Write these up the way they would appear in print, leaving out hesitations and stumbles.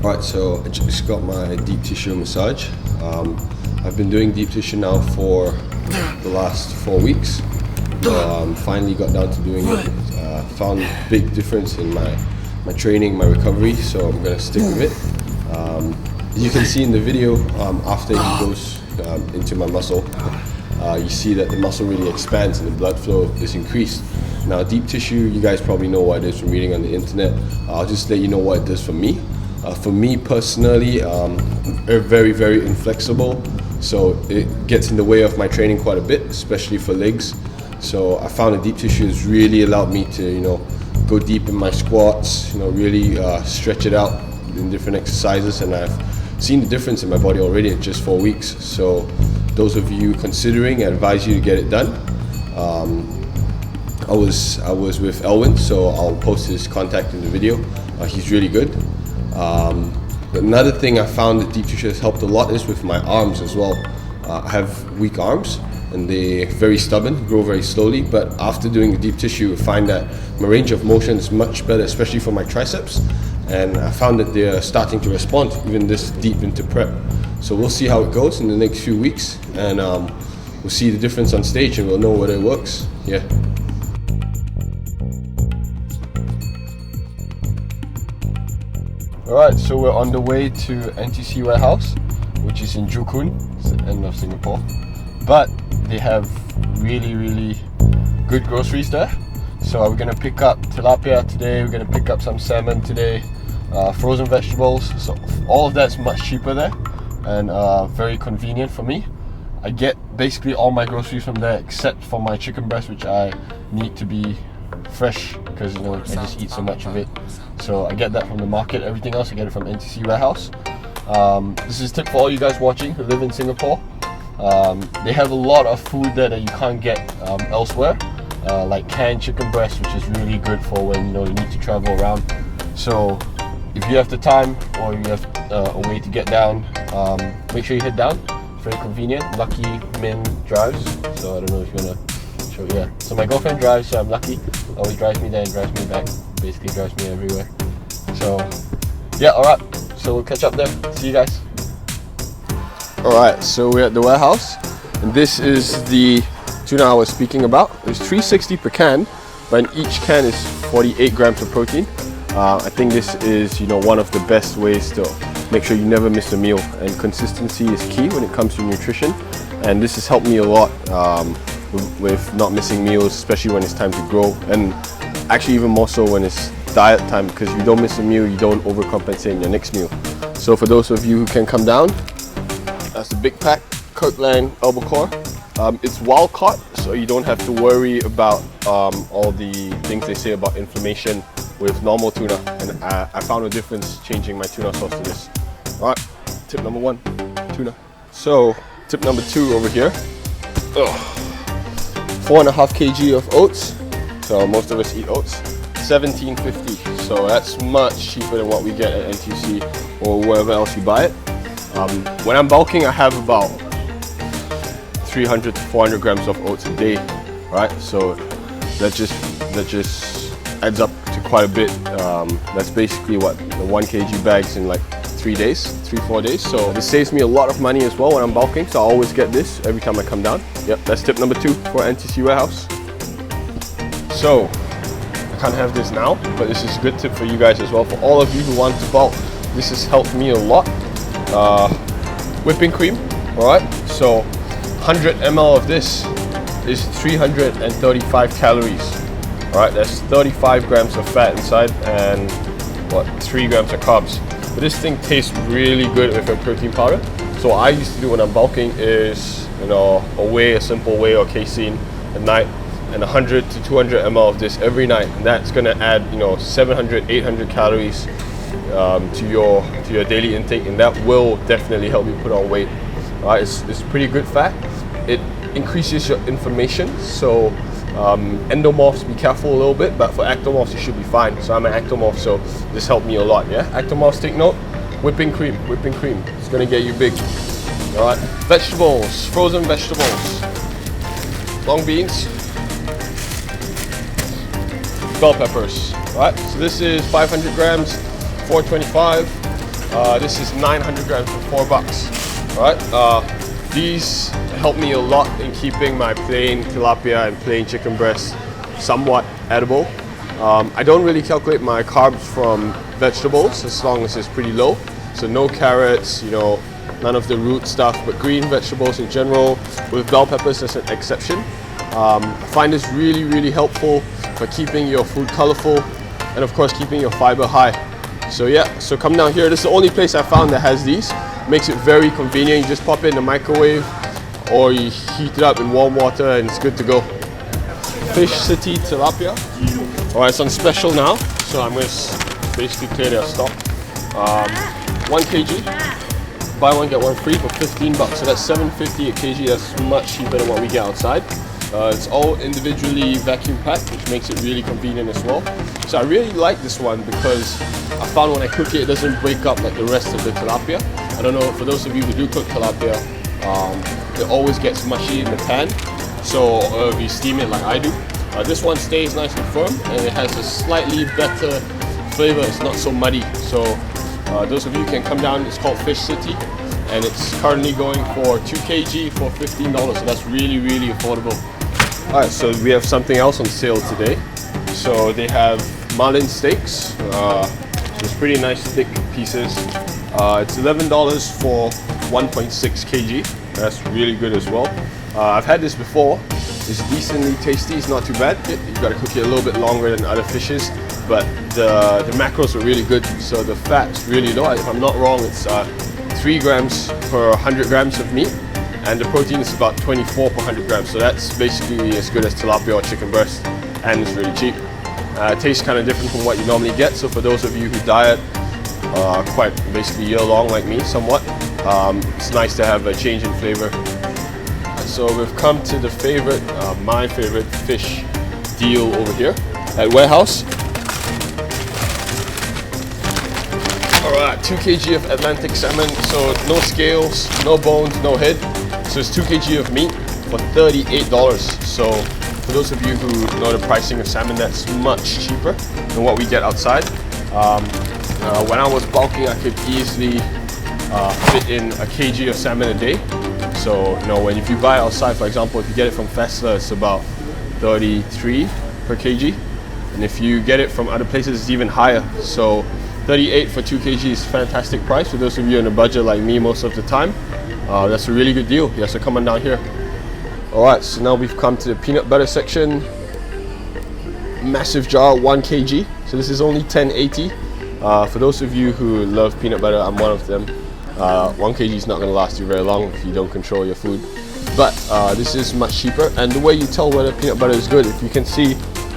Alright, so I just got my deep tissue massage. I've been doing deep tissue now for the last 4 weeks. Finally got down to doing it. Found a big difference in my training, my recovery, so I'm going to stick with it. As you can see in the video, after he goes into my muscle, you see that the muscle really expands and the blood flow is increased. Now deep tissue, you guys probably know what it is from reading on the internet. I'll just let you know what it does for me. For me personally, very, very inflexible, so it gets in the way of my training quite a bit, especially for legs. So I found that deep tissue has really allowed me to, go deep in my squats, really stretch it out in different exercises, and I've seen the difference in my body already in just 4 weeks. So those of you considering, I advise you to get it done. I was with Elwin, so I'll post his contact in the video. He's really good. Another thing I found that deep tissue has helped a lot is with my arms as well. I have weak arms and they're very stubborn, grow very slowly, but after doing the deep tissue I find that my range of motion is much better, especially for my triceps, and I found that they're starting to respond even this deep into prep. So we'll see how it goes in the next few weeks, and we'll see the difference on stage and we'll know whether it works. Yeah. Alright, so we're on the way to NTC warehouse, which is in Joo Koon, it's the end of Singapore. But they have really, really good groceries there. So we're going to pick up tilapia today, we're going to pick up some salmon today, frozen vegetables. So all of that's much cheaper there and very convenient for me. I get basically all my groceries from there except for my chicken breast, which I need to be fresh because I just eat so much of it. So I get that from the market. Everything else I get it from NTC warehouse. This is a tip for all you guys watching who live in Singapore. They have a lot of food there that you can't get elsewhere, like canned chicken breast, which is really good for when you need to travel around. So if you have the time or you have a way to get down, make sure you head down. It's very convenient. Lucky Min drives, so I don't know if you want to show. Yeah, so my girlfriend drives, so I'm lucky. Always drives me there and drives me back. Basically drives me everywhere. So yeah, alright, so we'll catch up there. See you guys. Alright, so we're at the warehouse and this is the tuna I was speaking about. It's $3.60 per can, but in each can is 48 grams of protein. I think this is one of the best ways to make sure you never miss a meal, and consistency is key when it comes to nutrition, and this has helped me a lot with not missing meals, especially when it's time to grow, and actually even more so when it's diet time, because if you don't miss a meal you don't overcompensate in your next meal. So for those of you who can come down, that's the big pack, Kirkland albacore. It's wild caught, so you don't have to worry about all the things they say about inflammation with normal tuna, and I found a difference changing my tuna sauce to this. Alright, tip number 1, tuna. So tip number 2 over here, 4.5 kg of oats. So most of us eat oats. $17.50. So that's much cheaper than what we get at NTC or wherever else you buy it. When I'm bulking, I have about 300 to 400 grams of oats a day, right? So that just adds up to quite a bit. That's basically what the 1 kg bags in like 3 days, 3-4 days. So this saves me a lot of money as well when I'm bulking. So I always get this every time I come down. Yep, that's tip number 2 for NTC warehouse. So I can't have this now, but this is a good tip for you guys as well. For all of you who want to bulk, this has helped me a lot. Whipping cream, alright? So 100 ml of this is 335 calories. Alright, that's 35 grams of fat inside and 3 grams of carbs. But this thing tastes really good with a protein powder. So what I used to do when I'm bulking is, a simple whey or casein at night, and 100 to 200 ml of this every night, and that's going to add 700, 800 calories to your daily intake, and that will definitely help you put on weight. It's pretty good fat. It increases your inflammation, so endomorphs, be careful a little bit, but for ectomorphs you should be fine. So I'm an ectomorph, so this helped me a lot. Yeah, ectomorphs, take note. whipping cream. It's gonna get you big. All right, vegetables, frozen vegetables, long beans, bell peppers. All right, so this is 500 grams, $4.25. This is 900 grams for $4. All right, these help me a lot in keeping my plain tilapia and plain chicken breast somewhat edible. I don't really calculate my carbs from vegetables as long as it's pretty low. So no carrots, none of the root stuff, but green vegetables in general, with bell peppers as an exception. I find this really, really helpful for keeping your food colorful and of course keeping your fiber high. So yeah, so come down here. This is the only place I found that has these. Makes it very convenient. You just pop it in the microwave or you heat it up in warm water and it's good to go. Fish City tilapia. Alright, it's on special now, so I'm going to basically clear their stock. 1 kg, buy one get one free for $15. So that's $7.50 a kg. That's much cheaper than what we get outside. It's all individually vacuum packed, which makes it really convenient as well. So I really like this one because I found when I cook it, it doesn't break up like the rest of the tilapia. I don't know, for those of you who do cook tilapia, it always gets mushy in the pan. So if you steam it like I do, this one stays nice and firm and it has a slightly better flavor. It's not so muddy. So those of you can come down. It's called Fish City and it's currently going for 2 kg for $15. So that's really, really affordable. Alright, so we have something else on sale today. So they have marlin steaks. It's pretty nice thick pieces. It's $11 for 1.6 kg. That's really good as well. I've had this before. It's decently tasty. It's not too bad. You've got to cook it a little bit longer than other fishes, but the macros are really good. So the fat's really low. If I'm not wrong, it's 3 grams per 100 grams of meat, and the protein is about 24 per 100 grams. So that's basically as good as tilapia or chicken breast, and it's really cheap. It tastes kind of different from what you normally get. So for those of you who diet quite basically year-long like me, somewhat, it's nice to have a change in flavor. So we've come to the favorite, my favorite fish deal over here at Warehouse. Alright, 2 kg of Atlantic salmon, so no scales, no bones, no head. So it's 2 kg of meat for $38. So for those of you who know the pricing of salmon, that's much cheaper than what we get outside. When I was bulking, I could easily fit in a kg of salmon a day. So, if you buy outside, for example, if you get it from Fessler, it's about 33 per kg. And if you get it from other places, it's even higher. So 38 for 2 kg is a fantastic price for those of you on a budget like me most of the time. That's a really good deal. Yeah, so come on down here. Alright, so now we've come to the peanut butter section. Massive jar, 1 kg. So this is only $10.80. For those of you who love peanut butter, I'm one of them. 1 kg is not going to last you very long if you don't control your food, but this is much cheaper. And the way you tell whether peanut butter is good, if you can see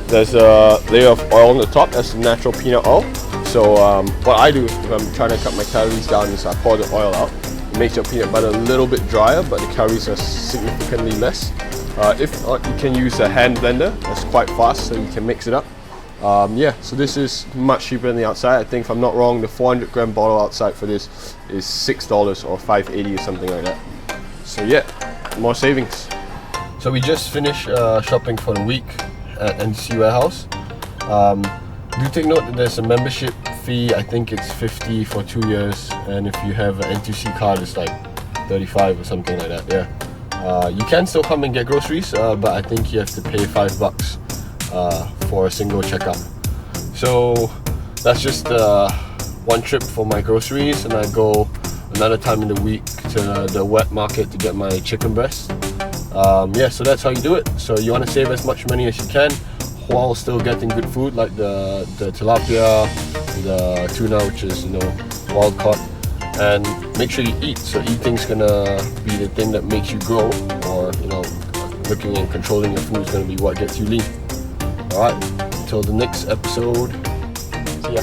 there's a layer of oil on the top, that's the natural peanut oil. So what I do if I'm trying to cut my calories down is I pour the oil out. It makes your peanut butter a little bit drier, but the calories are significantly less. If not, you can use a hand blender. That's quite fast, so you can mix it up. Yeah, so this is much cheaper than the outside. I think if I'm not wrong, the 400 gram bottle outside for this is $6 or $5.80 or something like that. So yeah, more savings. So we just finished shopping for the week at NTC Warehouse. Do take note that there's a membership fee. I think it's $50 for 2 years, and if you have an NTC card, it's like $35 or something like that. Yeah, you can still come and get groceries, but I think you have to pay $5 for a single checkout. So that's just one trip for my groceries, and I go another time in the week to the wet market to get my chicken breast. Yeah, so that's how you do it. So you want to save as much money as you can while still getting good food like the tilapia, the tuna, which is wild caught, and make sure you eat. So eating's gonna be the thing that makes you grow, or looking and controlling your food is gonna be what gets you lean. Alright, until the next episode, see ya.